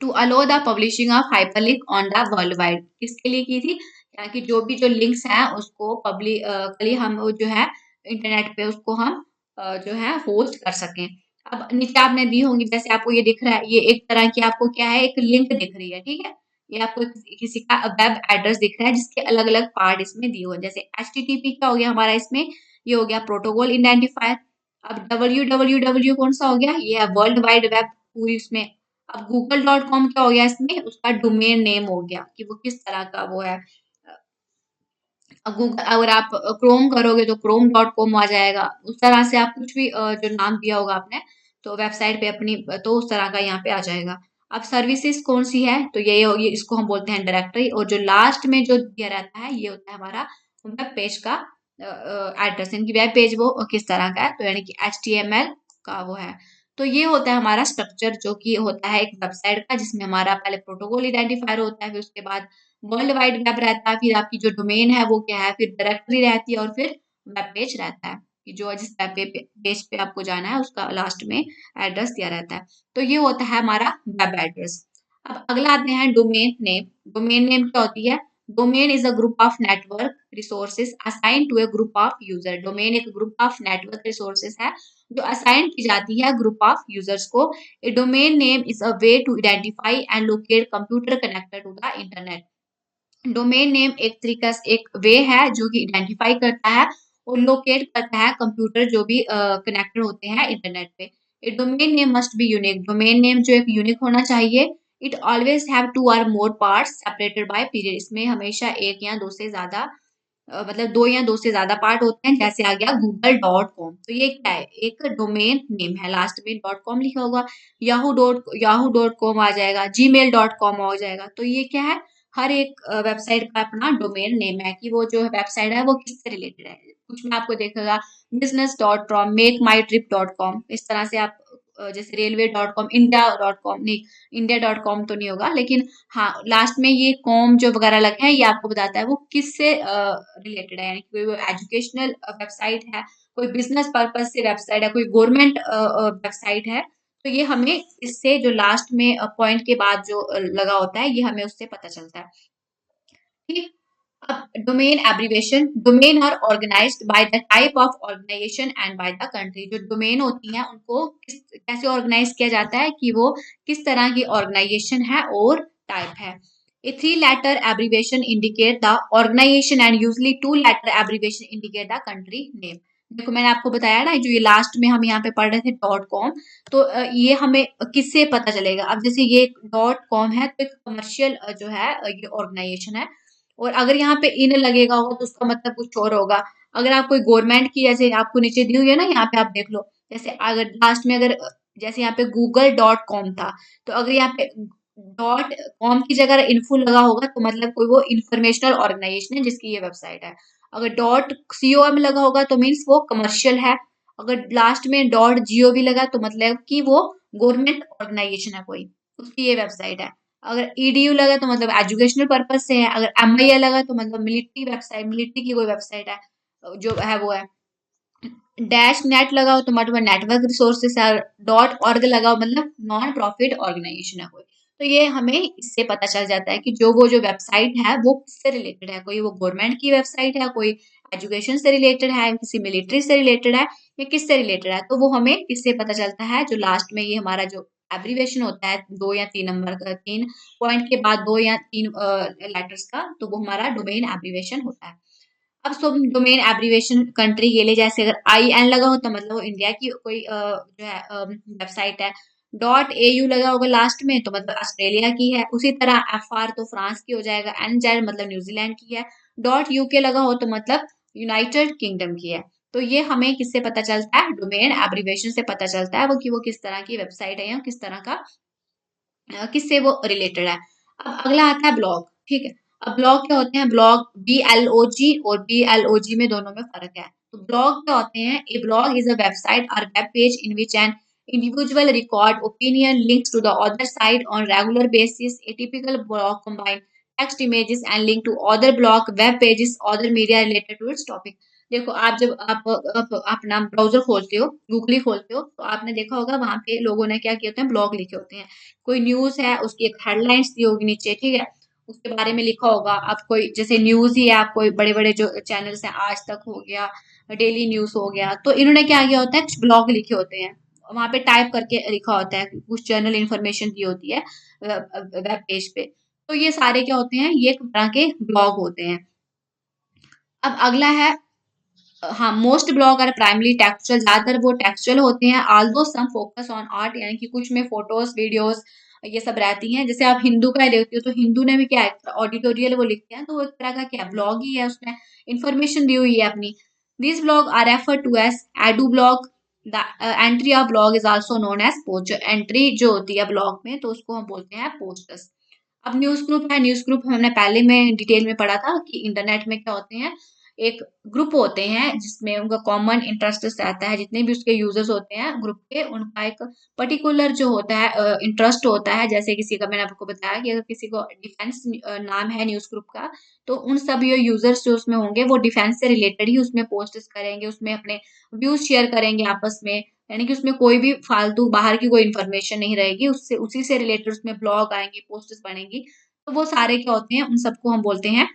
To allow the publishing of hyperlink on the world wide. किसके लिए की थी? ताकि जो भी जो लिंक्स हैं उसको पब्लिकली हम जो है इंटरनेट पे उसको हम जो है होस्ट कर सकें। अब नीचे आपने दी होंगी, जैसे आपको ये दिख रहा है, ये एक तरह की आपको क्या है, एक लिंक दिख रही है, ठीक है। ये आपको किसी का वेब एड्रेस दिख रहा है जिसके अलग अलग पार्ट इसमें दिए हुए हैं। जैसे HTTP क्या हो गया हमारा इसमें? ये हो गया प्रोटोकॉल आइडेंटिफायर। अब www कौन सा हो गया? ये है वर्ल्ड वाइड वेब पूरी उसमें। अब google.com क्या हो गया इसमें? उसका डोमेन नेम हो गया कि वो किस तरह का वो है। गूगल अगर आप क्रोम करोगे तो chrome.com आ जाएगा। उस तरह से आप कुछ भी जो नाम दिया होगा आपने तो वेबसाइट पे अपनी, तो उस तरह का यहाँ पे आ जाएगा। अब सर्विसेज कौन सी है? तो ये होगी, इसको हम बोलते हैं डायरेक्टरी, और जो लास्ट में जो दिया रहता है ये होता है हमारा वेब पेज का एड्रेस, यानी कि वेब पेज वो किस तरह का है, तो यानी कि HTML का वो है। तो ये होता है हमारा स्ट्रक्चर जो कि होता है एक वेबसाइट का, जिसमें हमारा पहले प्रोटोकॉल आइडेंटिफायर होता है, फिर उसके बाद वर्ल्ड वाइड वेब रहता है, फिर आपकी जो डोमेन है वो क्या है, फिर डायरेक्टरी रहती है, और फिर वेब पेज रहता है कि जो जिस वेब पेज पे आपको जाना है उसका लास्ट में एड्रेस दिया रहता है। तो ये होता है हमारा वेब एड्रेस। अब अगला आते हैं डोमेन नेम। डोमेन नेम क्या होती है? Domain is a group of network resources assign to a group of user. Domain एक ग्रुप ऑफ नेटवर्क रिसोर्सेज है जो असाइन की जाती है ग्रुप ऑफ यूजर्स को। A domain name is a way to identify and locate computer connected to the internet. Domain name एक तरीका से एक वे है जो कि आइडेंटिफाई करता है और लोकेट करता है कंप्यूटर जो भी कनेक्टेड होते हैं इंटरनेट पे। A domain name must be unique. Domain name जो एक यूनिक होना चाहिए। It always have 2 or more parts separated by period. इसमें हमेशा एक या दो से ज्यादा मतलब 2 या 2 से ज्यादा पार्ट होते हैं। जैसे आ गया google.com, तो ये क्या है? एक डोमेन नेम है, लास्ट में .com लिखा होगा। yahoo.com आ जाएगा, gmail.com आ जाएगा। तो ये क्या है? हर एक वेबसाइट का अपना डोमेन नेम है कि वो जो वेबसाइट है वो किससे रिलेटेड है। कुछ में आपको देखेगा business.com, makemytrip.com, इस तरह से आप जैसे railway.com, india.com नहीं, india.com तो नहीं होगा, लेकिन हाँ लास्ट में ये कॉम जो वगैरह लगे हैं ये आपको बताता है वो किससे रिलेटेड है, यानी कि कोई वो एजुकेशनल वेबसाइट है, कोई बिजनेस पर्पज से वेबसाइट है, कोई गवर्नमेंट वेबसाइट है। तो ये हमें इससे जो लास्ट में पॉइंट के बाद जो लगा होता है ये हमें उससे पता चलता है। ठीक। अब domain abbreviation. Domain are organised by the type of organisation and by the country. जो डोमेन होती हैं उनको कैसे ऑर्गेनाइज किया जाता है कि वो किस तरह की ऑर्गेनाइजेशन है और टाइप है। A three-letter abbreviation indicate the organization and usually two-letter abbreviation indicate the country name. देखो मैंने आपको बताया ना, जो ये लास्ट में हम यहाँ पे पढ़ रहे थे .com, तो ये हमें किससे पता चलेगा? अब जैसे ये .com है तो एक कमर्शियल जो है ये ऑर्गेनाइजेशन है, और अगर यहाँ पे इन लगेगा होगा तो उसका मतलब कुछ और होगा। अगर आप कोई गवर्नमेंट की, जैसे आपको नीचे दी हुई है ना, यहाँ पे आप देख लो, जैसे अगर लास्ट में अगर जैसे यहाँ पे google.com था, तो अगर यहाँ पे .com की जगह इन्फो लगा होगा तो मतलब कोई वो इंफॉर्मेशनल ऑर्गेनाइजेशन है जिसकी ये वेबसाइट है। अगर .com लगा होगा तो मीन्स वो कमर्शियल है। अगर लास्ट में .gov लगा तो मतलब कि वो गवर्नमेंट ऑर्गेनाइजेशन है कोई, उसकी ये वेबसाइट है। अगर edu लगा तो मतलब एजुकेशनल पर्पज से है। अगर mil लगा तो मतलब मिलिट्री वेबसाइट, मिलिट्री की कोई वेबसाइट है, जो है वो है। डैश नेट लगा हो तो मतलब नेटवर्क रिसोर्सेस है। .org लगा हो मतलब नॉन प्रॉफिट ऑर्गेनाइजेशन है कोई। तो ये हमें इससे पता चल जाता है कि जो वेबसाइट है वो किससे रिलेटेड है, कोई वो गवर्नमेंट की वेबसाइट है, कोई एजुकेशन से रिलेटेड है, किसी मिलिट्री से रिलेटेड है, या किससे रिलेटेड है। तो वो हमें किससे पता चलता है, जो लास्ट में ये हमारा जो एब्रीविएशन होता है 2 या 3 नंबर का, 3 पॉइंट के बाद 2 या 3 लेटर्स का, तो वो हमारा डोमेन एब्रीविएशन होता है। अब सब डोमेन एब्रीविएशन कंट्री के लिए, जैसे अगर IN लगा हो तो मतलब वो इंडिया की कोई जो है वेबसाइट है। .au लगा होगा लास्ट में तो मतलब ऑस्ट्रेलिया की है। उसी तरह FR तो फ्रांस की हो जाएगा। NZ मतलब न्यूजीलैंड की है। .UK लगा हो तो मतलब यूनाइटेड किंगडम की है। तो ये हमें किससे पता चलता है, डोमेन एब्रीविएशन से पता चलता है वो कि वो किस तरह की वेबसाइट है या किस तरह का किससे वो रिलेटेड है। अब अगला आता है ब्लॉग, ठीक है। अब ब्लॉग क्या होते हैं? ब्लॉग BLOG और BLOG में दोनों में फर्क है। तो ब्लॉग क्या होते हैं? ए ब्लॉग इज अ वेबसाइट और web page in which N individual record opinion links to the other site on regular basis. A typical blog combine text images and link to other blog web pages other media related to its topic. देखो आप जब आप अपना browser खोलते हो, Google खोलते हो, तो आपने देखा होगा वहां पे लोगों ने क्या किए होते हैं, ब्लॉग लिखे होते हैं। कोई न्यूज़ है, उसकी एक हेडलाइंस दी होगी नीचे, ठीक है? उसके बारे में लिखा होगा। आप कोई जैसे न्यूज़ ही है, आप कोई बड़े-बड़े जो चैनल्स हैं, आज तक हो गया, डेली न्यूज़ हो गया, तो इन्होंने क्या किया होता है, कुछ ब्लॉग लिखे होते हैं। वहाँ पे टाइप करके लिखा होता है, कुछ जर्नल इन्फॉर्मेशन दी होती है वेब पेज पे। तो ये सारे क्या होते हैं, ये एक तरह के ब्लॉग होते हैं। अब अगला है, हाँ, most blog are primary textual, ज्यादातर वो टेक्सचुअल होते हैं। Although some focus on art, यानी कि कुछ में फोटोज वीडियोस ये सब रहती हैं। जैसे आप हिंदू का देखते हो तो हिंदू ने भी क्या है, ऑडिटोरियल वो लिखते हैं, तो वो एक तरह का क्या ब्लॉग ही है, उसमें इंफॉर्मेशन दी हुई है अपनी। This blog are refer to as edu blog. The entry of blog is also known as post. जो एंट्री जो होती है ब्लॉग में, तो उसको हम बोलते हैं पोस्टर्स। अब न्यूज ग्रुप है। न्यूज ग्रुप हमने पहले में डिटेल में पढ़ा था कि इंटरनेट में क्या होते हैं, एक ग्रुप होते हैं जिसमें उनका कॉमन इंटरेस्ट रहता है। जितने भी उसके यूजर्स होते हैं ग्रुप के, उनका एक पर्टिकुलर जो होता है इंटरेस्ट होता है। जैसे किसी का, मैंने आपको बताया कि अगर किसी को डिफेंस नाम है न्यूज ग्रुप का, तो उन सभी यूजर्स जो उसमें होंगे वो डिफेंस से रिलेटेड ही उसमें पोस्ट करेंगे, उसमें अपने व्यूज शेयर करेंगे आपस में। यानी कि उसमें कोई भी फालतू बाहर की कोई इन्फॉर्मेशन नहीं रहेगी, उससे उसी से रिलेटेड उसमें ब्लॉग आएंगे, पोस्ट्स बनेंगी। तो वो सारे क्या होते हैं, उन सबको हम बोलते हैं,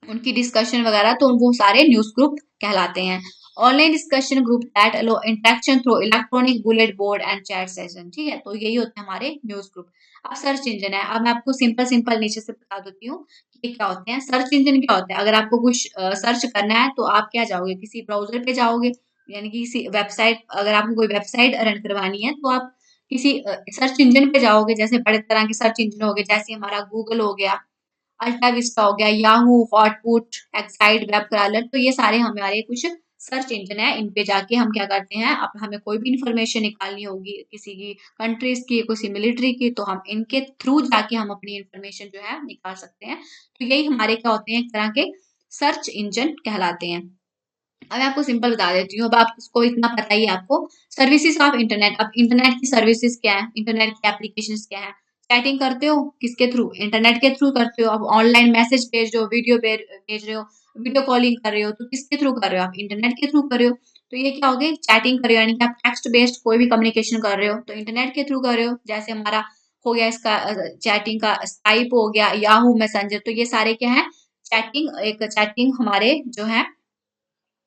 उनकी डिस्कशन वगैरह, तो वो सारे न्यूज ग्रुप कहलाते हैं। Online discussion group that allow interaction through electronic bullet board and chat session, ठीक है। तो यही होते हैं हमारे न्यूज ग्रुप। अब सर्च इंजन है। अब मैं आपको सिंपल सिंपल नीचे से बता देती हूँ कि ये क्या होते हैं। सर्च इंजन क्या होता है? अगर आपको कुछ सर्च करना है तो आप क्या जाओगे, किसी ब्राउजर पे जाओगे, यानी कि किसी वेबसाइट, अगर आपको कोई वेबसाइट रन करवानी है तो आप किसी सर्च इंजन पे जाओगे। जैसे बड़े तरह के सर्च इंजन हो गए, जैसे हमारा गूगल हो गया, अल्टा विस्टा हो गया, याहू, हॉटपुट, एक्साइड, वेब क्रॉलर, तो ये सारे हमारे कुछ सर्च इंजन है। इन पे जाके हम क्या करते हैं, अब हमें कोई भी इंफॉर्मेशन निकालनी होगी किसी की कंट्रीज की, किसी मिलिट्री की, तो हम इनके थ्रू जाके हम अपनी इंफॉर्मेशन जो है निकाल सकते हैं। तो यही हमारे क्या होते हैं, एक तरह के सर्च इंजन कहलाते हैं। अब मैं आपको सिंपल बता देती हूँ। अब आपको इतना पता ही है आपको। Services of internet. अब इंटरनेट की सर्विसेज क्या है, इंटरनेट की एप्लीकेशंस क्या है? चैटिंग करते हो किसके थ्रू? इंटरनेट के थ्रू करते हो। अब ऑनलाइन मैसेज भेज रहे हो, वीडियो भेज रहे हो, वीडियो कॉलिंग कर रहे हो, तो किसके थ्रू कर रहे हो? आप इंटरनेट के थ्रू कर रहे हो। तो ये क्या हो गई, चैटिंग कर रहे हो, यानी कि आप टेक्स्ट बेस्ड कोई भी कम्युनिकेशन कर रहे हो तो इंटरनेट के थ्रू कर रहे हो। जैसे हमारा हो गया इसका चैटिंग का स्काइप हो गया, याहू मैसेंजर, तो ये सारे क्या है, चैटिंग, एक चैटिंग हमारे जो है,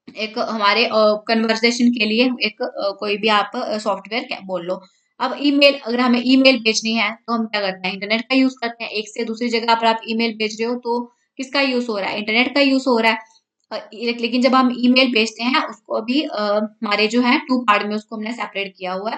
एक हमारे कन्वर्सेशन के लिए एक कोई भी आप सॉफ्टवेयर क्या बोल लो। अब ईमेल, अगर हमें ईमेल भेजनी है तो हम क्या करते हैं, इंटरनेट का यूज़ करते हैं। एक से दूसरी जगह पर आप ईमेल भेज रहे हो तो किसका यूज़ हो रहा है, इंटरनेट का यूज़ हो रहा है। लेकिन जब हम ईमेल भेजते हैं उसको भी हमारे जो है 2 पार्ट में उसको हमने सेपरेट किया हुआ है।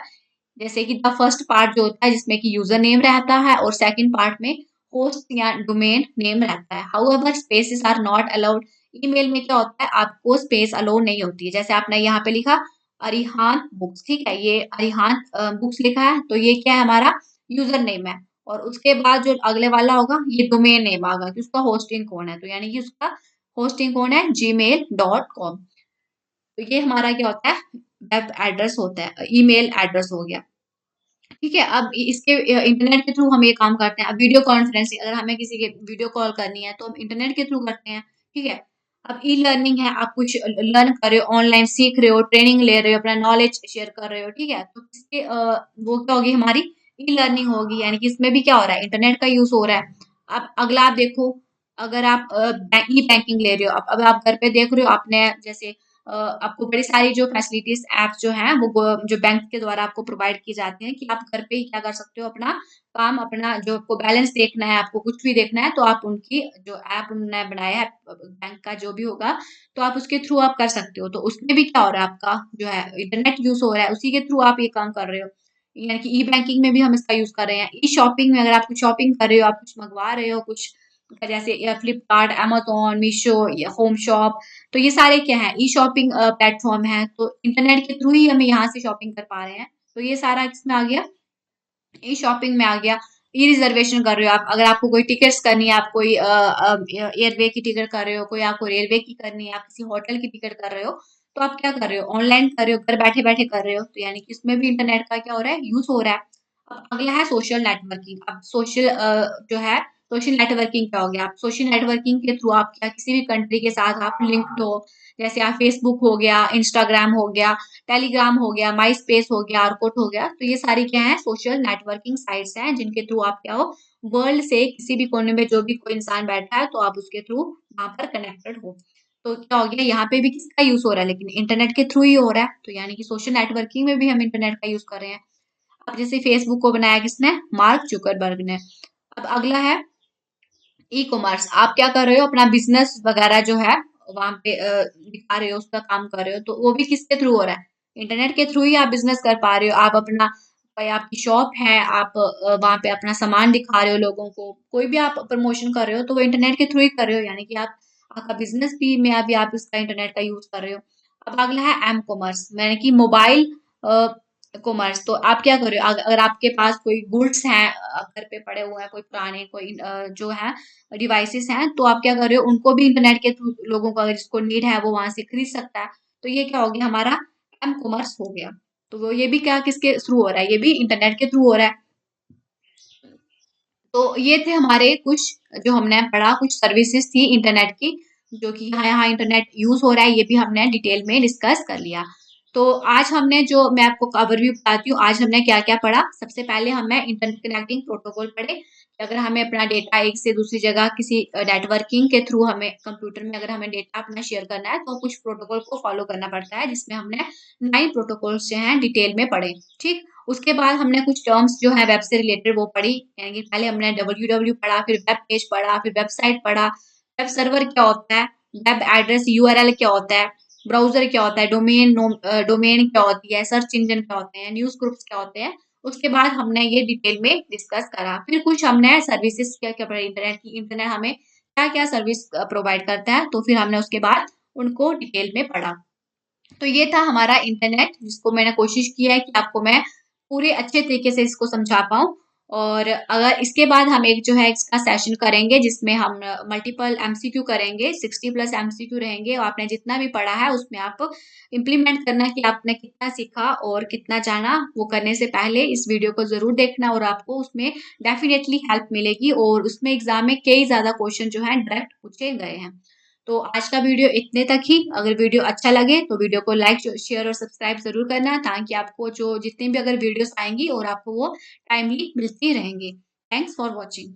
जैसे कि द फर्स्ट पार्ट जो होता है जिसमें कि यूज़र नेम रहता है और सेकंड पार्ट में होस्ट या डोमेन नेम रहता है। However spaces are not allowed. Email में क्या होता है, आपको स्पेस अलाउ नहीं होती है। जैसे आपने यहाँ पे लिखा अरिहान बुक्स, ठीक है? ये अरिहान बुक्स लिखा है तो ये क्या है, हमारा यूज़र नेम है। और उसके बाद जो अगले वाला होगा ये डोमेन नेम आएगा कि उसका होस्टिंग कौन है। तो यानी कि उसका होस्टिंग कौन है, gmail.com। तो ये हमारा क्या होता है, वेब एड्रेस होता है, ईमेल एड्रेस हो गया। ठीक है, अब इसके इंटरनेट के थ्रू हम ये काम करते हैं। अब वीडियो कॉन्फ्रेंसिंग, अगर हमें किसी के वीडियो कॉल करनी है तो हम इंटरनेट के थ्रू करते हैं, ठीक है। अब ई लर्निंग है, आप कुछ लर्न कर रहे हो, ऑनलाइन सीख रहे हो, ट्रेनिंग ले रहे हो, अपना नॉलेज शेयर कर रहे हो, ठीक है। तो इसके वो क्या होगी, हमारी ई लर्निंग होगी, यानी कि इसमें भी क्या हो रहा है, इंटरनेट का यूज हो रहा है। अब अगला आप देखो, अगर आप ई बैंकिंग ले रहे हो, अब आप घर पे देख रहे हो, आपने जैसे आपको बड़ी सारी जो फैसिलिटीज़ ऐप्स जो हैं वो जो बैंक के द्वारा आपको प्रोवाइड की जाती हैं कि आप घर पे ही क्या कर सकते हो, अपना काम, अपना जो आपको बैलेंस देखना है, आपको कुछ भी देखना है तो आप उनकी जो ऐप उन्होंने बनाया है बैंक का जो भी होगा, तो आप उसके थ्रू आप कर सकते हो। तो उसमें भी क्या हो रहा है, आपका जो है इंटरनेट यूज़ हो रहा है, उसी के थ्रू आप ये काम कर रहे हो। यानी कि ई बैंकिंग में भी हम इसका यूज़ कर रहे हैं। ई शॉपिंग में अगर आप कुछ शॉपिंग कर रहे हो, आप कुछ मँगवा रहे हो, कुछ जैसे फ्लिपकार्ट, अमेज़न, मीशो या होम शॉप, तो ये सारे क्या हैं, ई शॉपिंग प्लेटफ़ॉर्म हैं, तो इंटरनेट के थ्रू ही हम यहाँ से शॉपिंग कर पा रहे हैं। तो ये सारा किसमें आ गया, ई शॉपिंग में आ गया। ई रिज़र्वेशन कर रहे हो आप, अगर आपको कोई टिकट्स करनी है, आप कोई एयरवे की टिकट कर रहे हो, कोई आपको रेलवे की करनी है, आप किसी होटल की टिकट कर रहे हो, तो आप क्या कर रहे हो, ऑनलाइन कर रहे हो, घर बैठे-बैठे कर रहे हो, तो यानी कि इसमें भी इंटरनेट का क्या हो रहा है, यूज़ हो रहा है। अब अगला है सोशल नेटवर्किंग। अब सोशल जो है, सोशल नेटवर्किंग क्या हो गया, आप सोशल नेटवर्किंग के थ्रू आप क्या किसी भी कंट्री के साथ आप लिंक्ड हो, जैसे आप फेसबुक हो गया, इंस्टाग्राम हो गया, टेलीग्राम हो गया, माई स्पेस हो गया, ऑर्कुट हो गया, तो ये सारी क्या है, सोशल नेटवर्किंग साइट्स हैं जिनके थ्रू आप क्या हो, वर्ल्ड से किसी भी कोने में जो भी कोई इंसान बैठा है तो आप उसके थ्रू वहां पर कनेक्टेड हो। तो क्या हो गया, यहाँ पे भी किसका यूज हो रहा है, लेकिन इंटरनेट के थ्रू ही हो रहा है। तो यानी कि सोशल नेटवर्किंग में भी हम इंटरनेट का यूज कर रहे हैं। अब जैसे फेसबुक को बनाया किसने, मार्क जुकरबर्ग ने। अब अगला है ई कॉमर्स। आप क्या कर रहे हो, अपना बिजनेस वगैरह जो है वहां पे दिखा रहे हो, उसका काम कर रहे हो, तो वो भी किसके थ्रू हो रहा है, इंटरनेट के थ्रू ही आप बिजनेस कर पा रहे हो। आप अपना कोई आपकी शॉप है, आप वहां पे अपना सामान दिखा रहे हो लोगों को, कोई भी आप प्रमोशन कर रहे हो तो वो इंटरनेट के थ्रू ही कर रहे हो, यानी कि आप आपका बिजनेस भी में अभी आप इसका इंटरनेट का यूज कर रहे हो। अब अगला है एम कॉमर्स, यानी कि मोबाइल कॉमर्स। तो आप क्या कर रहे हो, अगर आपके पास कोई गुड्स हैं घर पे पड़े हुए हैं, कोई पुराने कोई जो है डिवाइसेस हैं, तो आप क्या कर रहे हो, उनको भी इंटरनेट के थ्रू लोगों को अगर जिसको नीड है वो वहां से खरीद सकता है। तो ये क्या हो गया, हमारा एम कॉमर्स हो गया। तो वो ये भी क्या किसके थ्रू हो रहा है, ये भी इंटरनेट के थ्रू हो रहा है। तो ये थे हमारे कुछ जो हमने पढ़ा, कुछ सर्विसेज थी इंटरनेट की, जो कि यहाँ यहाँ इंटरनेट यूज हो रहा है, ये भी हमने डिटेल में डिस्कस कर लिया। तो आज हमने जो, मैं आपको ओवरव्यू बताती हूँ, आज हमने क्या क्या पढ़ा। सबसे पहले हमने इंटरनेट कनेक्टिंग प्रोटोकॉल पढ़े कि अगर हमें अपना डेटा एक से दूसरी जगह किसी नेटवर्किंग के थ्रू, हमें कंप्यूटर में अगर हमें डेटा अपना शेयर करना है तो कुछ प्रोटोकॉल को फॉलो करना पड़ता है, जिसमें हमने 9 प्रोटोकॉल्स जो हैं डिटेल में पढ़े। ठीक, उसके बाद हमने कुछ टर्म्स जो है वेब से रिलेटेड वो पढ़ी, यानी कि पहले हमने www पढ़ा, फिर वेब पेज पढ़ा, फिर वेबसाइट पढ़ा, वेब सर्वर क्या होता है, वेब एड्रेस यूआरएल क्या होता है, ब्राउजर क्या होता है, डोमेन क्या होती है, सर्च इंजन क्या होते हैं, न्यूज ग्रुप्स क्या होते हैं। उसके बाद हमने ये डिटेल में डिस्कस करा। फिर कुछ हमने सर्विसेज क्या क्या पढ़ा, इंटरनेट की, इंटरनेट हमें क्या क्या सर्विस प्रोवाइड करता है, तो फिर हमने उसके बाद उनको डिटेल में पढ़ा। तो ये था हमारा इंटरनेट, जिसको मैंने कोशिश की है कि आपको मैं पूरे अच्छे तरीके से इसको समझा पाऊँ। और अगर इसके बाद हम एक जो है इसका सेशन करेंगे जिसमें हम मल्टीपल एमसीक्यू करेंगे, 60 प्लस एमसीक्यू रहेंगे, और आपने जितना भी पढ़ा है उसमें आप इम्प्लीमेंट करना कि आपने कितना सीखा और कितना जाना। वो करने से पहले इस वीडियो को ज़रूर देखना और आपको उसमें डेफिनेटली हेल्प मिलेगी, और उसमें एग्जाम में कई ज़्यादा क्वेश्चन जो है डायरेक्ट पूछे गए हैं। तो आज का वीडियो इतने तक ही। अगर वीडियो अच्छा लगे तो वीडियो को लाइक, शेयर और सब्सक्राइब ज़रूर करना, ताकि आपको जो जितनी भी अगर वीडियोस आएँगी और आपको वो टाइमली मिलती रहेंगी। Thanks for watching.